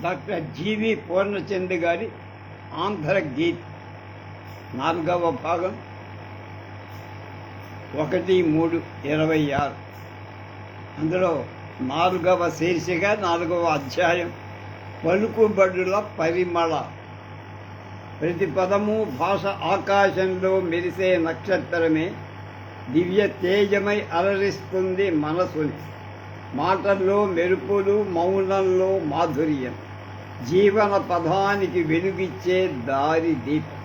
Doctor జీవి పూర్ణచంద్ గారి ఆంధ్రగీత్ 4వ భాగం 1-3-26. అందులో 4వ శీర్షిక 4వ అధ్యాయం పలుకుబడుల పరిమళ. ప్రతి పదము భాష ఆకాశంలో మెరిసే నక్షత్రమే దివ్య తేజమై అలరిస్తుంది మనసుని. మాటల్లో మెరుపులు, మౌనంలో మాధుర్యం, జీవన పదానికి వెలుగిచ్చే దారి దీపం.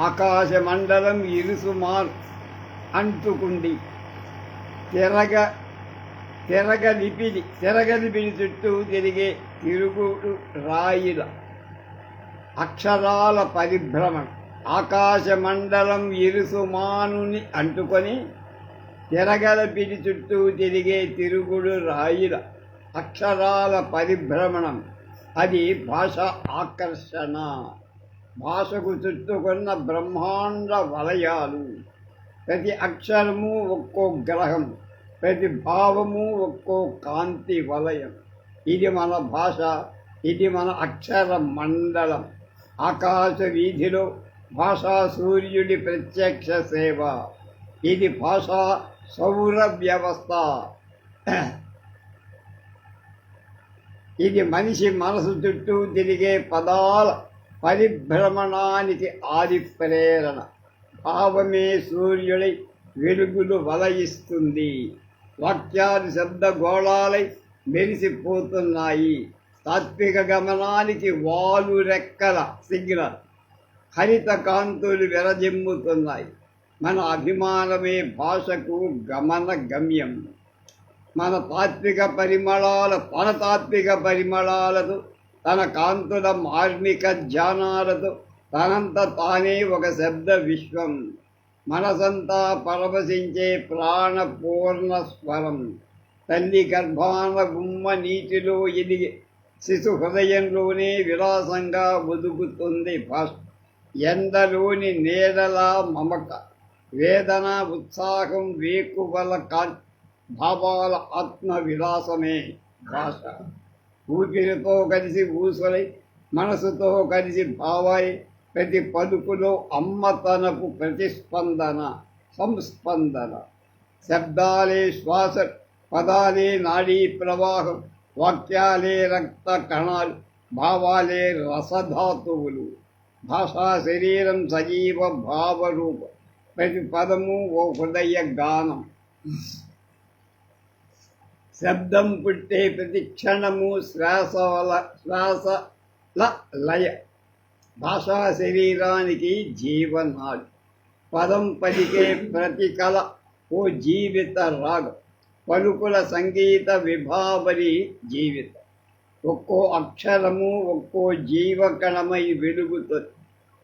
ఆకాశ మండలం ఇరుసుమార్ అంటుకుంది తిరగలిపిడి చుట్టూ తిరిగే తిరుగుడు రాయిల అక్షరాల పరిభ్రమణం. ఆకాశ మండలం ఇరుసుమానుని అంటుకొని తిరగలిపిడి చుట్టూ తిరిగే తిరుగుడు రాయిల అక్షరాల పరిభ్రమణం. అది భాష ఆకర్షణ. భాషకు చుట్టుకున్న బ్రహ్మాండ వలయాలు. ప్రతి అక్షరము ఒక్కో గ్రహం, ప్రతి భావము ఒక్కో కాంతి వలయం. ఇది మన భాష, ఇది మన అక్షర మండలం. ఆకాశ వీధిలో భాషా సూర్యుడి ప్రత్యక్ష సేవ. ఇది భాషా సౌర వ్యవస్థ. ఇది మనిషి మనసు చుట్టూ తిరిగే పదాల పరిభ్రమణానికి ఆది ప్రేరణ. భావమే సూర్యుడై వెలుగులు వలయిస్తుంది. వాక్యాలు శబ్దగోళాలై మెరిసిపోతున్నాయి. తాత్విక గమనానికి వాలు రెక్కల సిగ్నల్. హరిత కాంతులు విరజిమ్ముతున్నాయి. మన అభిమానమే భాషకు గమన గమ్యం. మన తాత్విక పరిమళాలతో, తన కాంతుల మార్మిక ధ్యానాలతో తనంత తానే ఒక శబ్ద విశ్వం. మనసంతా పరవశించే ప్రాణపూర్ణ స్వరం. తల్లి గర్భాన గుమ్మ నీటిలో ఎదిగి శిశు హృదయంలోనే విలాసంగా ఒదుగుతుంది భాష. ఎండలోని నీడలా మమక, వేదన, ఉత్సాహం, వేకువల భావాల ఆత్మ విలాసమే భాష. ఊపిరితో కలిసి ఊసలై, మనసుతో కలిసి భావాయి, ప్రతి పలుకులో అమ్మతనపు ప్రతిస్పందన, సంస్పందన. శబ్దాలే శ్వాస, పదాలే నాడీ ప్రవాహం, వాక్యాలే రక్త కణాలు, భావాలే రసధాతువులు. భాషా శరీరం సజీవ భావరూపం. ప్రతి పదము ఓ హృదయ గానం. శబ్దం పుట్టే ప్రతి క్షణము శ్వాసల లయ. భాషా శరీరానికి జీవనాడు. పదం పలికే ప్రతి కళ ఓ జీవిత రాగం. పలుకుల సంగీత విభావరి జీవితం. ఒక్కో అక్షరము ఒక్కో జీవకణమై వెలుగుతుంది.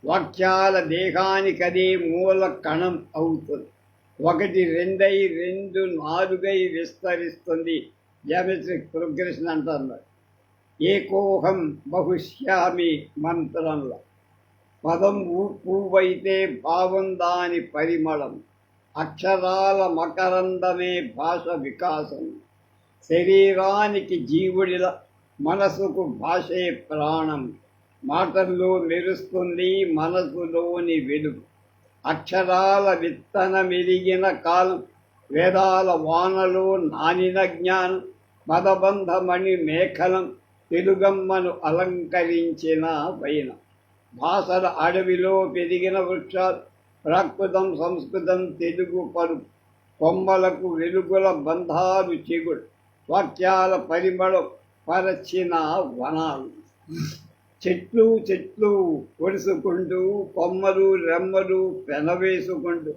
వాక్యాల దేహానికదే మూల కణం అవుతుంది. 1 2 2 4 విస్తరిస్తుంది. జామెట్రిక్ ప్రోగ్రెషన్ అంటున్నారు. ఏకోహం బహుశ్యామి మంత్రంలో. పదం పువ్వైతే భావం దాని పరిమళం. అక్షరాల మకరందమే భాష వికాసం. శరీరానికి జీవుడిల, మనసుకు భాషే ప్రాణం. మాటల్లో మెరుస్తుంది మనసులోని వెలుగు. అక్షరాల విత్తనమెరిగిన కాలం. వేదాల వానలో నానిన జ్ఞానం. పదబంధమణి మేఖలం తెలుగమ్మను అలంకరించిన వైనం. భాషల అడవిలో పెరిగిన వృక్షాలు. ప్రాకృతం సంస్కృతం తెలుగు పలుకు. కొమ్మలకు వెలుగుల బంధాలు చెగుడు. వాక్యాల పరిమళం పరచిన వనాలు. చెట్లు పొడుసుకుంటూ, కొమ్మలు రెమ్మలు పెనవేసుకుంటూ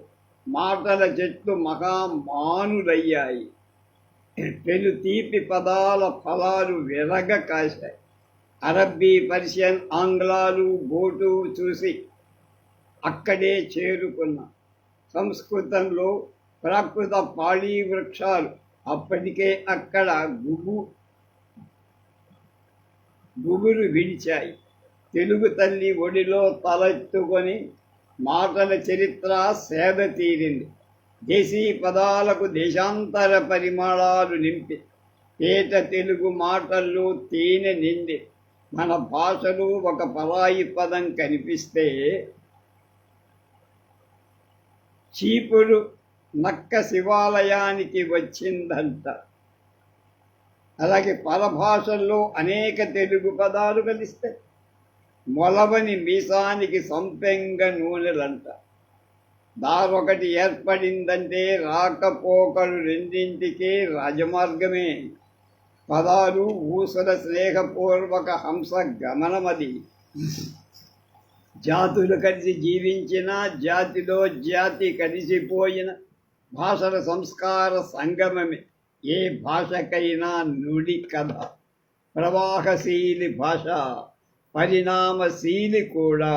మాటల చెట్లు మహామానులయ్యాయి. పెను తీపి పదాల ఫలాలు విరగ కాశాయి. అరబ్బీ, పర్షియన్, ఆంగ్లాలు బోటు చూసి అక్కడే చేరుకున్న. సంస్కృతంలో ప్రాకృత పాళీ వృక్షాలు అప్పటికే అక్కడ గుబురు విడిచాయి. తెలుగు తల్లి ఒడిలో తలెత్తుకొని మాటల చరిత్ర సేద తీరింది. దేశీ పదాలకు దేశాంతర పరిమళాలు నింపి పేట తెలుగు మాటల్లో తేనె నిండి మన భాషలో ఒక పరాయి పదం కనిపిస్తే చీపురు నక్క శివాలయానికి వచ్చిందంట. అలాగే పరభాషల్లో అనేక తెలుగు పదాలు కలిస్తే మొలవని మీసానికి సంపెంగ నూనెలంట. దారొకటి ఏర్పడిందంటే రాకపోకలు రెండింటికే రాజమార్గమే. పదాలు ఊసల స్నేహపూర్వక హంస గమనమది. జాతులు కలిసి జీవించిన, జాతిలో జాతి కలిసిపోయిన భాషల సంస్కార సంగమమే ఏ భాషకైనా నుడి కథ. ప్రవాహశీలి భాష, పరిణామశీలి కూడా.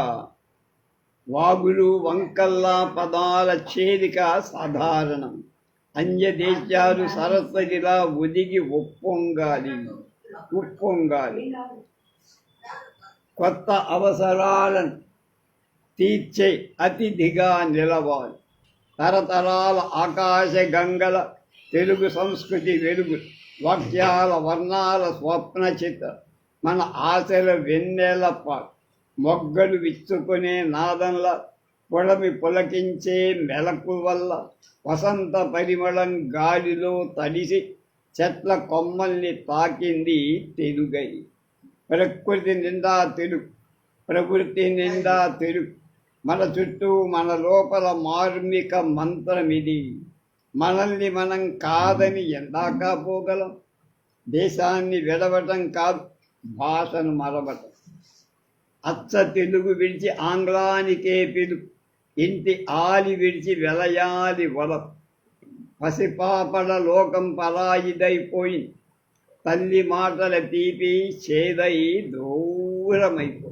వాగులు వంకల్లా పదాల చేరిక సాధారణం. అన్య దేశాలు సరస్వతిలా ఒదిగి ఉప్పొంగాలి. కొత్త అవసరాలను తీర్చే అతిథిగా నిలవాలి. తరతరాల ఆకాశ గంగల తెలుగు సంస్కృతి వెలుగు, వాక్యాల వర్ణాల స్వప్న చిత్ర, మన ఆశల వెన్నెల మొగ్గలు విచ్చుకునే నాదంలా, పొడమి పులకించే మెలకు వల్ల, వసంత పరిమళం గాలిలో తడిసి చెట్ల కొమ్మల్ని తాకింది తెలుగై. ప్రకృతి నిండా తెలుగు, ప్రకృతి నిండా తెలుగు. మన చుట్టూ మన లోపల మార్మిక మంత్రమిది. మనల్ని మనం కాదని ఎందాకా పోగలం. దేశాన్ని విడవటం కాదు, భాషను మరవటం. అచ్చ తెలుగు విడిచి ఆంగ్లానికే పిలుపు, ఇంటి ఆలి విడిచి వెలయాలి వలం. పసిపాపల లోకం పరాయిదైపోయింది, తల్లి మాటల తీపి చేదై దూరమైపో.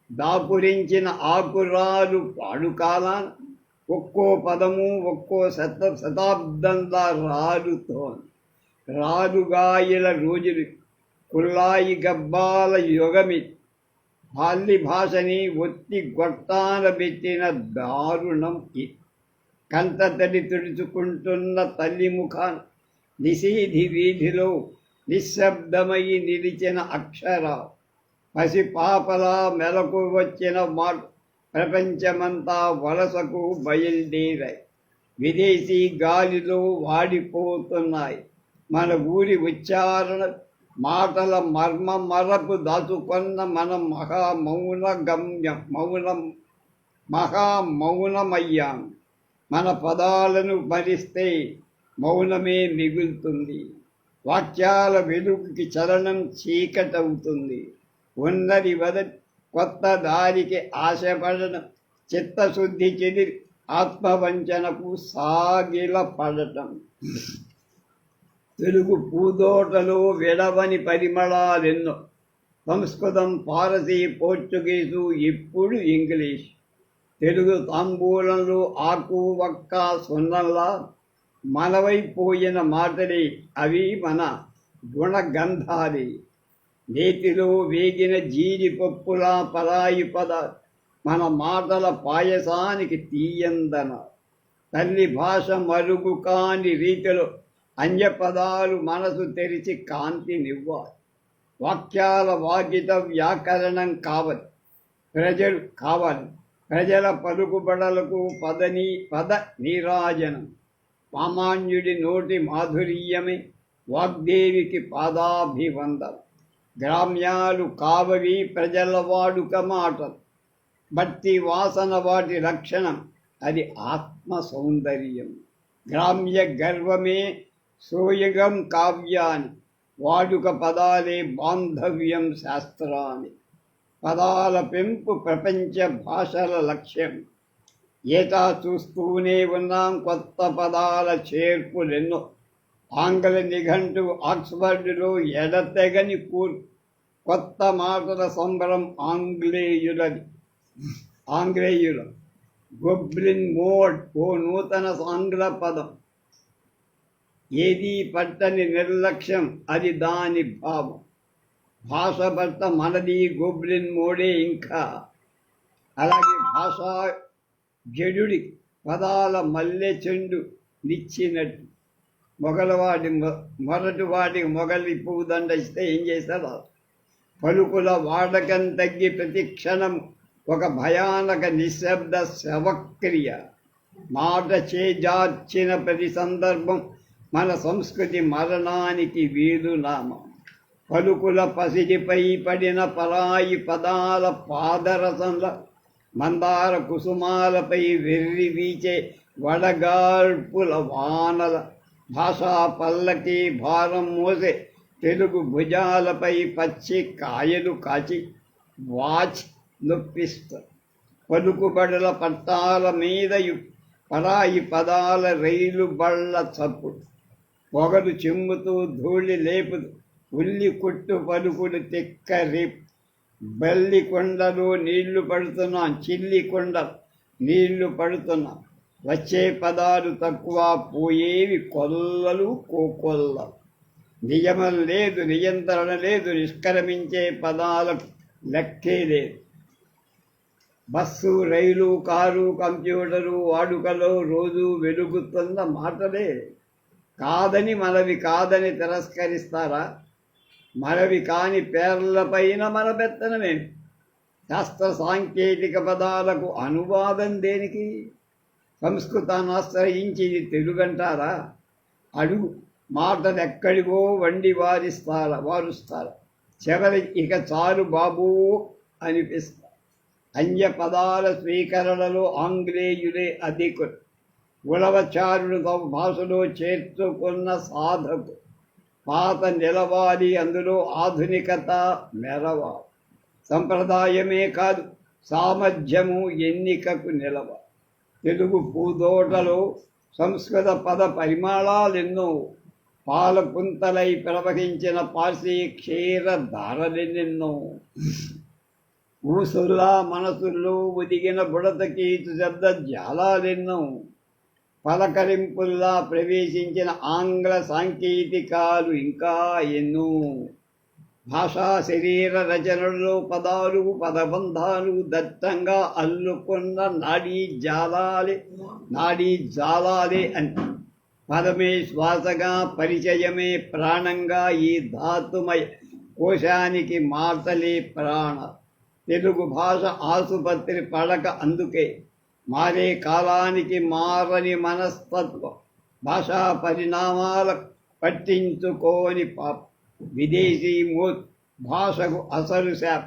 దాపురించిన ఆకురాలు పాడుకాలాన ఒక్కో పదము ఒక్కో శతాబ్దంలా రాలుతోంది. రాలుగాయల రోజులు, కుల్లాయి గబ్బాల యుగమి. పాల్లి భాషని ఒత్తి గొట్టాన పెట్టిన దారుణం ఇది. కంటతడి తుడుచుకుంటున్న తల్లి ముఖాన నిశీధి వీధిలో నిశ్శబ్దమై నిలిచిన అక్షర. పసిపాపలా మెలకు వచ్చిన మాట ప్రపంచమంతా వలసకు బయలుదేరాయి. విదేశీ గాలిలో వాడిపోతున్నాయి. మన ఊరి ఉచ్చారణ మాటల మర్మ మరపు దాచుకొన్న మన మహామౌనమయ్యాం. మన పదాలను భరిస్తే మౌనమే మిగులుతుంది. వాక్యాల వెలుగుకి చలనం చీకటవుతుంది. ఉన్నది వదలి కొత్త దారికి ఆశపడటం, చిత్తశుద్ధి చెదిరి ఆత్మవంచనకు సాగిల పడటం. తెలుగు పూదోటలో విడవని పరిమళాలెన్నో. సంస్కృతం, పారసీ, పోర్చుగీసు, ఇప్పుడు ఇంగ్లీష్. తెలుగు తాంబూలంలో ఆకు వక్క సున్నంలా మనవైపోయిన మాటలే అవి మన గుణగంధాలే. నేతిలో వేగిన జీడిపప్పులా పరాయి పద మన మాటల పాయసానికి తీయందన. తల్లి భాష మరుగు కాని రీతిలో అన్య పదాలు మనసు తెరిచి కాంతినివ్వాలి. వాక్యాల వాగిత వ్యాకరణం కావాలి. ప్రజల పలుకుబడలకు పద నీరాజనం. సామాన్యుడి నోటి మాధుర్యమే వాగ్దేవికి పాదాభివందనం. గ్రామ్యాలు కావవి ప్రజల వాడుక మాటలు. భక్తి వాసన వాటి లక్షణం, అది ఆత్మ సౌందర్యం. గ్రామ్య గర్వమే సోయగం కావ్యాన్ని, వాడుక పదాలే బాంధవ్యం శాస్త్రాన్ని. పదాల పెంపు ప్రపంచ భాషల లక్ష్యం. ఏటా చూస్తూనే ఉన్నాం కొత్త పదాల చేర్పులెన్నో. ఆంగ్ల నిఘంటువు ఆక్స్ఫర్డ్లో ఎడతెగని కొత్త మాటల సంబరం ఆంగ్లేయుల గొబ్లిన్ మోడ్ ఓ నూతన ఆంగ్ల పదం. ఏదీ పట్టని నిర్లక్ష్యం, అది దాని భావం. భాష భర్త మనది గొబ్లిన్ మోడే. ఇంకా అలాగే భాషా జడుడి పదాల మల్లె చెండు నిచ్చినట్టు. మొరటి వాటికి మొగలి పువ్వు దండ ఇస్తే ఏం చేస్తారో పలుకుల వాడకం తగ్గి ప్రతిక్షణం ఒక భయానక నిశ్శబ్ద శవక్రియ. మాట చేజార్చిన ప్రతి సందర్భం మన సంస్కృతి మరణానికి వీలునామా. పలుకుల పసిడిపై పడిన పరాయి పదాల పాదరసంల, మందార కుసుమాలపై వెర్రి వీచే వడగాల్పుల వానల, భాషా పల్లకి భారం మోసే తెలుగు భుజాలపై పచ్చి కాయలు కాచి వాచ్ నొప్పిస్తారు. పలుకుబడుల పట్టాల మీద పరాయి పదాల రైలు బళ్ళ చప్పుడు, పొగలు చిమ్ముతూ ధూళి లేపుతూ ఉల్లి కొట్టు పలుకులు తిక్కరి. బల్లి కొండలో నీళ్లు పడుతున్నాం, చిల్లి కొండ నీళ్లు పడుతున్నాం. వచ్చే పదాలు తక్కువ, పోయేవి కొల్లలు కోకొల్ల. నియమం లేదు, నియంత్రణ లేదు, నిష్క్రమించే పదాలకు లెక్కే లేదు. బస్సు, రైలు, కారు, కంప్యూటరు వాడుకలో రోజు వెలుగుతున్న మాటలే. కాదని మనవి కాదని తిరస్కరిస్తారా? మనవి కాని పేర్లపైన మన పెత్తనమేమి? శాస్త్ర సాంకేతిక పదాలకు అనువాదం దేనికి? సంస్కృతాన్ని ఆశ్రయించి ఇది తెలుగంటారా? అడుగు. మాటలు ఎక్కడివో వండి వారుస్తారా? చివరి ఇక చాలు బాబూ అనిపిస్తారు. అన్య పదాల స్వీకరణలో ఆంగ్లేయులే అధికులు. ఉలవచారులు తమ భాషలో చేర్చుకున్న సాధకు. పాత నిలవాలి, అందులో ఆధునికత మెరవాలి. సంప్రదాయమే కాదు, సామర్థ్యము ఎన్నికకు నిలవాలి. తెలుగు పూదోటలో సంస్కృత పద పరిమాణాలెన్నో. పాల పుంతలై ప్రవహించిన పార్సీ క్షీర ధారలెన్నెన్నో. ఊసుల్లా మనసుల్లో ఒదిగిన బుడతకీచు శబ్ద జాలాలెన్నో. పలకరింపుల్లా ప్రవేశించిన ఆంగ్ల సాంకేతికాలు ఇంకా ఎన్నో. భాషా శరీర రచనల్లో పదాలు, పదబంధాలు దట్టంగా అల్లుకున్న నాడీ జాలాలే అని. పదమే శ్వాసగా, పరిచయమే ప్రాణంగా ఈ ధాతుమయ కోశానికి మాటలే ప్రాణ. తెలుగు భాష ఆసుపత్రి పడక అందుకే. మారే కాలానికి మారని మనస్తత్వం. భాషా పరిణామాలకు పట్టించుకోని పాప. విదేశీ భాషకు అసలు శాప.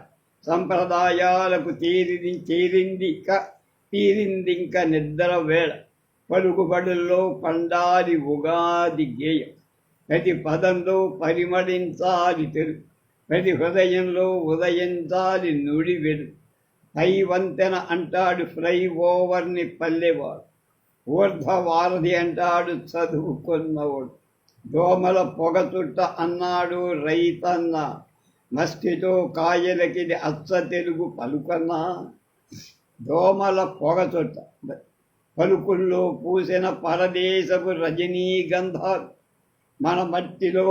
సంప్రదాయాలకు తీరిందింక నిద్ర వేళ. పలుకుబడుల్లో పండాలి ఉగాది గేయం. ప్రతి పదంలో పరిమళించాలి తెలుగు. ప్రతి హృదయంలో ఉదయించాలి నుడి వెడు. పై వంతెన అంటాడు ఫ్లై ఓవర్ని పల్లెవాడు. ఊర్ధ్వవారధి అంటాడు చదువుకున్నవాడు. దోమల పొగ చుట్ట అన్నాడు రైతన్న. మస్తితో కాయలకిది అచ్చ తెలుగు పలుకన్నా. దోమల పొగ చుట్ట పలుకుల్లో పూసిన పరదేశపు రజనీగంధాలు. మన మట్టిలో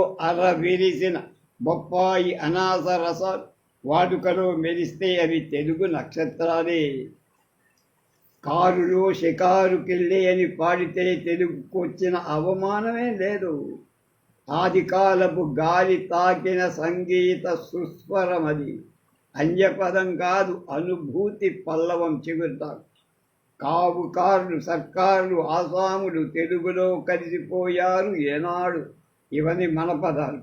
విరిసిన బొప్పాయి అనాస రసాలు. వాడుకలో మెరిస్తే అవి తెలుగు నక్షత్రాలే. కారులో షికారుకెళ్ళే అని పాడితే తెలుగుకొచ్చిన అవమానమే లేదు. ఆదికాలపు గాలి తాకిన సంగీత సుస్వరమది. అన్యపదం కాదు, అనుభూతి పల్లవం చిగురుతారు. కారులు, సర్కారులు, ఆసాములు తెలుగులో కలిసిపోయారు ఏనాడు. ఇవన్నీ మన పదాలు.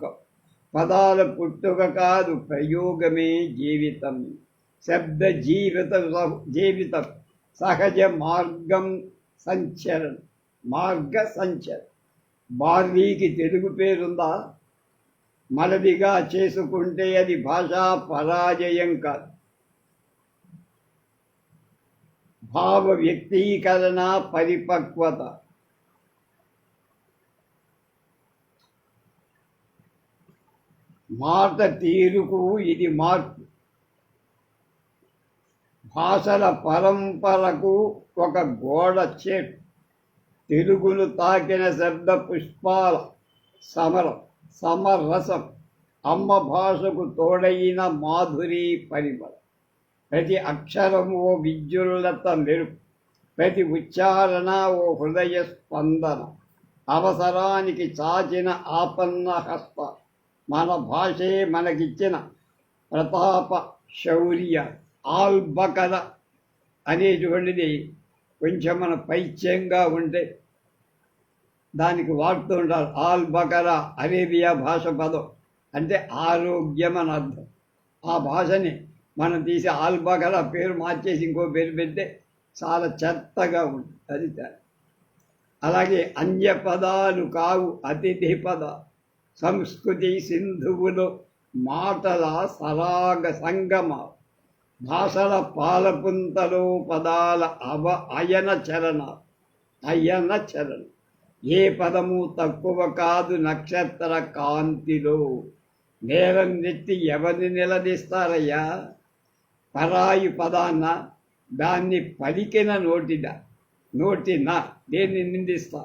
పదాల పుట్టుక కాదు, ప్రయోగమే జీవితం. శబ్ద జీవితం సహజ మార్గ సంచరణ. బార్లీకి తెలుగు పేరుందా? మనదిగా చేసుకుంటే అది భాషా పరాజయం కాదు, భావ వ్యక్తీకరణ పరిపక్వత. మాట తీరుకు ఇది మార్పు. భాషల పరంపరకు ఒక గోడ చేటు. తెలుగును తాకిన శబ్ద పుష్పాల సమరసం. అమ్మ భాషకు తోడైన మాధురి పరిమళం. ప్రతి అక్షరం ఓ విద్యుల్లత మెరుపు. ప్రతి ఉచ్చారణ ఓ హృదయ స్పందన. అవసరానికి చాచిన ఆపన్న హస్త. మన భాషే మనకిచ్చిన ప్రతాప, శౌర్య, ఆల్బకర అనేటువంటిది కొంచెం మన పైత్యంగా ఉంటే దానికి వాడుతూ ఉంటారు. ఆల్బకర అరేబియా భాష పదం, అంటే ఆరోగ్యం అని అర్థం. ఆ భాషని మనం తీసి ఆల్బకర పేరు మార్చేసి ఇంకో పేరు పెడితే చాలా చెత్తగా ఉంటుంది. అది అలాగే అన్య పదాలు కావు అతిథి పద, సంస్కృతి సింధువులు మాటల సరాగ సంగమ, భాషల పాలపుంతలో పదాల అయన చరణ. ఏ పదము తక్కువ కాదు నక్షత్ర కాంతిలో. నేరం నెత్తి ఎవరిని నిలదీస్తారయ్యా? పరాయి పదాన్న దాన్ని పలికిన నోటిన దేన్ని నిందిస్తా?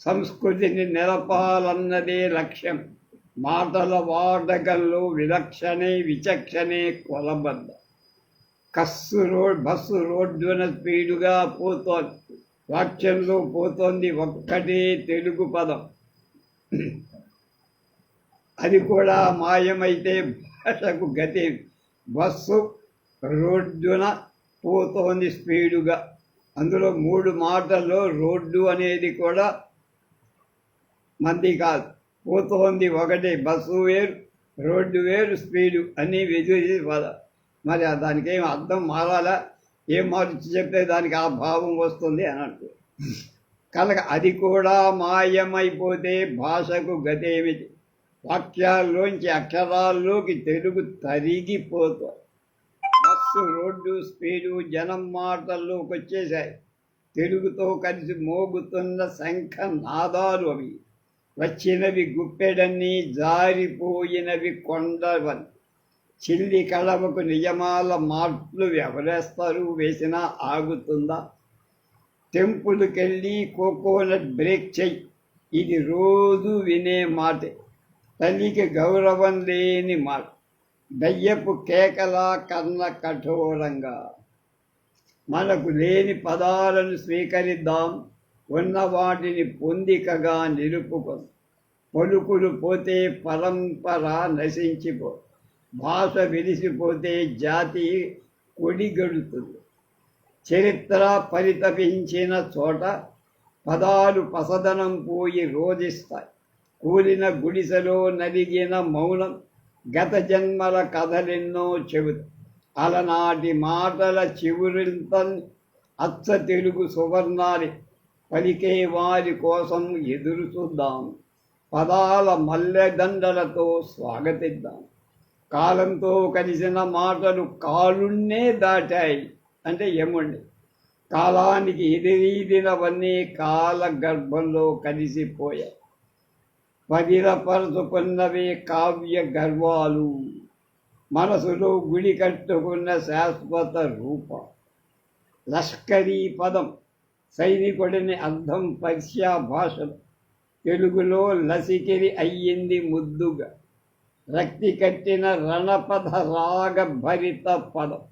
సంస్కృతిని నిలపాలన్నదే లక్ష్యం. మాటల వాడకంలో విచక్షణే కొలబద్ద. బస్సు రోడ్డున స్పీడుగా పోతోంది. వాక్యంలో పోతోంది ఒక్కటే తెలుగు పదం. అది కూడా మాయమైతే భాషకు గతి. బస్సు రోడ్డున పోతోంది స్పీడుగా. అందులో 3 మాటల్లో రోడ్డు అనేది కూడా మంది కాదు. పోతోంది ఒకటి, బస్సు వేరు, రోడ్డు వేరు, స్పీడు అన్నీ వెదిరి పదం. మరి దానికేం అర్థం మారాలా? ఏం మార్చి చెప్తే దానికి ఆ భావం వస్తుంది అన్నట్టు. కనుక అది కూడా మాయమైపోతే భాషకు గతేమిటి? వాక్యాల్లోంచి అక్షరాల్లోకి తెలుగు తరిగిపోతుంది. బస్సు, రోడ్డు, స్పీడు జనం మాటల్లోకి వచ్చేసాయి. తెలుగుతో కలిసి మోగుతున్న శంఖ నాదాలు అవి. వచ్చినవి గుప్పెడన్నీ, జారిపోయినవి కొండవని. చిల్లి కళవకు నియమాల మార్పులు ఎవరేస్తారు? వేసినా ఆగుతుందా? టెంపుల్కెళ్ళి కోకోనట్ బ్రేక్ చెయ్యి, ఇది రోజు వినే మాటే. తల్లికి గౌరవం లేని మాట. దయ్యపు కేకలా కన్న కఠోరంగా. మనకు లేని పదాలను స్వీకరిద్దాం, ఉన్న వాటిని పొందికగా నిలుపుకుందాం. పలుకులు పోతే పరంపర నశించిపో. భాష వెలిసిపోతే జాతి కొడిగడుతుంది. చరిత్ర పరితపించిన చోట పదాలు పసదనం పోయి రోధిస్తాయి. కూలిన గుడిసెలో నలిగిన మౌనం గత జన్మల కథలెన్నో చెబుతాయి. అలనాటి మాటల చివురింత అచ్చ తెలుగు సువర్ణాలి పలికే వారి కోసం ఎదురు చూద్దాం. పదాల మల్లెదండలతో స్వాగతిద్దాం. కాలంతో కలిసిన మాటలు కాలున్నే దాటాయి అంటే ఏమండి? కాలానికి ఎదిరీదినవన్నీ కాల గర్భంలో కలిసిపోయాయి. పదిలపరుచుకున్నవే కావ్య గర్వాలు, మనసులో గుడి కట్టుకున్న శాశ్వత రూప. లష్కరీ పదం సైనికుడిని అర్థం పర్షియా భాషలో. తెలుగులో లసికిరి అయ్యింది ముద్దుగా. రక్తి కట్టిన రణపద రాగ భరిత పదం.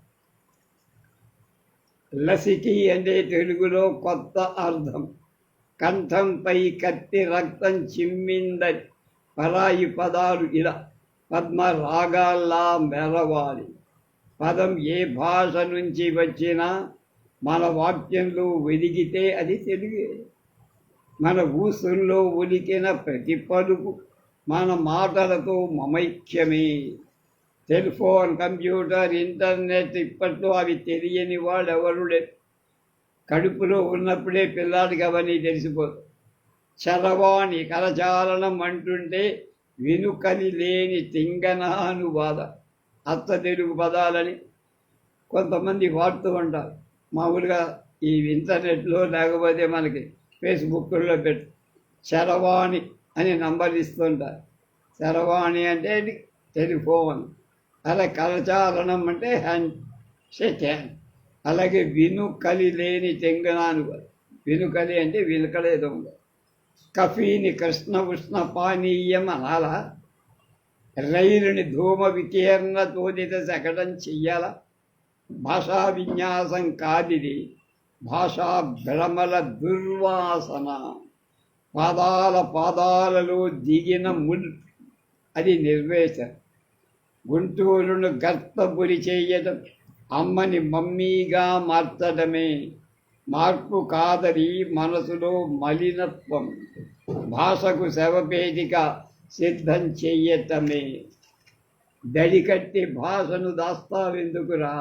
లసికి అంటే తెలుగులో కొత్త అర్థం. కంఠంపై కత్తి రక్తం చిమ్మిందని. పరాయి పదాలు ఇలా పద్మ రాగాల్లా మెరవాలి. పదం ఏ భాష నుంచి వచ్చినా మన వాక్యంలో వెలిగితే అది తెలుగే. మన ఊసుల్లో ఉలికిన ప్రతి పలుకు మన మాటలతో మమైక్యమే. టెలిఫోన్, కంప్యూటర్, ఇంటర్నెట్ ఇప్పట్లో అవి తెలియని వాడు ఎవరు లేదు. కడుపులో ఉన్నప్పుడే పిల్లాడికి అవన్నీ తెలిసిపోదు. చరవాణి కరచాలనం అంటుంటే వినుకలి లేని తింగనానువాద. అత్త తెలుగు పదాలని కొంతమంది వాడుతూ ఉంటారు. మామూలుగా ఈ ఇంటర్నెట్లో లేకపోతే మనకి ఫేస్బుక్లో పెట్టి చరవాణి అని నంబర్ ఇస్తుంటారు. చరవాణి అంటే టెలిఫోన్. అలా కరచాలనం అంటే హ్యాండ్ షేక్ హ్యాండ్. అలాగే వినుకలి లేని తెంగనాను. వినుకలి అంటే వినుకలేదో ఉండదు. కఫీని కృష్ణ ఉష్ణ పానీయం అనాలా? రైలుని ధూమ వికీర్ణ తోదిత శకటం చెయ్యాలా? భాషా విన్యాసం కాదిది, భాషా భ్రమల దుర్వాసన. పాదాలలో దిగిన ముల్, అది నిర్వేశం. గుంటూరును గర్తపురి చేయడం, అమ్మని మమ్మీగా మార్చడమే. మార్పు కాదరి మనసులో మలినత్వం, భాషకు శవపేటిక సిద్ధం చెయ్యటమే. దడికట్టి భాషను దాస్తావెందుకురా,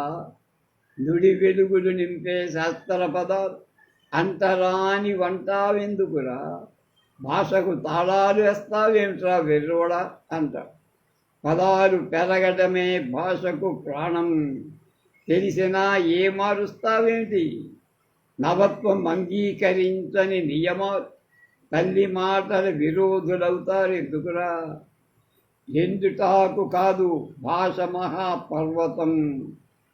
నుడి వెలుగులు నింపే శాస్త్ర పదాలు అంతరాని వంటావెందుకురా, భాషకు తాళాలు వేస్తావేమిట్రా వెర్రోడా అంట. పదాలు పెరగడమే భాషకు ప్రాణం, తెలిసినా ఏ మారుస్తావేంటి. నవత్వం అంగీకరించని నియమాలు తల్లి మాటల విరోధులవుతారు ఎందుకురా. ఎందుటాకు కాదు భాష మహాపర్వతం,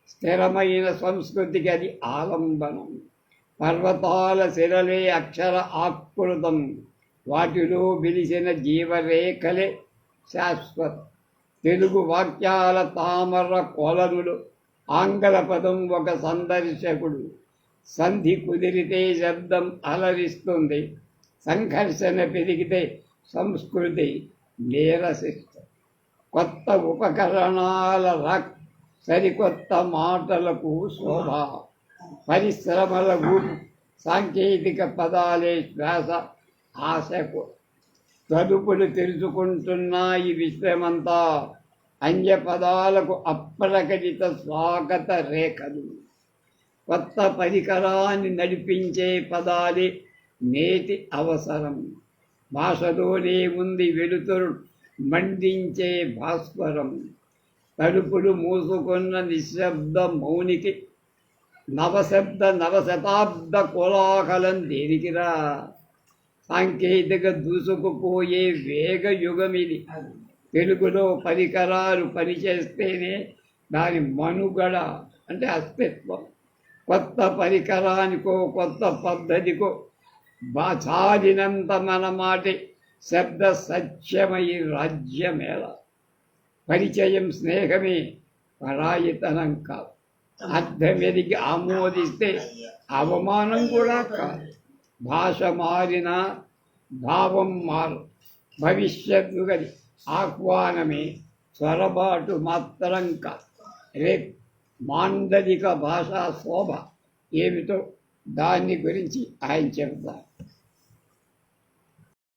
స్థిరమైన సంస్కృతికి అది ఆలంబనం. పర్వతాల శిరలే అక్షర ఆకృతం, వాటిలో వెలిసిన జీవరేఖలే శాశ్వతం. తెలుగు వాక్యాల తామర కొలనులు, ఆంగ్ల పదం ఒక సందర్శకుడు. సంధి కుదిరితే శబ్దం అలరిస్తుంది, సంఘర్షణ పెరిగితే సంస్కృతి నీరసిస్తుంది. కొత్త ఉపకరణాల రక్, సరికొత్త మాటలకు శోభ. పరిశ్రమలకు సాంకేతిక పదాలే శ్వాస, ఆశకు తలుపులు తెరుచుకుంటున్న ఈ విశ్వమంతా అన్య పదాలకు అప్రకటిత స్వాగత రేఖలు. కొత్త పరికరాన్ని నడిపించే పదాలే నేటి అవసరం. భాషలోనే ఉంది వెలుతురు మండించే భాస్వరం. తలుపులు మూసుకున్న నిశ్శబ్ద మౌనికి నవశతాబ్ద కోలాహలం దేనికిరా. సాంకేతిక దూసుకుపోయే వేగ యుగమిది. తెలుగులో పరికరాలు పనిచేస్తేనే దాని మనుగడ అంటే అస్తిత్వం. కొత్త పరికరానికో కొత్త పద్ధతికో చాలినంత మన మాటి శబ్ద సత్యమై రాజ్యమేళ. పరిచయం స్నేహమే, పరాయితనం కాదు. అర్థమెదిగి ఆమోదిస్తే అవమానం కూడా కాదు. భాష మారిన భావం మారు, భవిష్యత్తు గది ఆహ్వానమే, స్వరబాటు మాత్రం కాదు. రేపు మాండలిక భాషా శోభ ఏమిటో దాన్ని గురించి ఆయన చెబుతారు.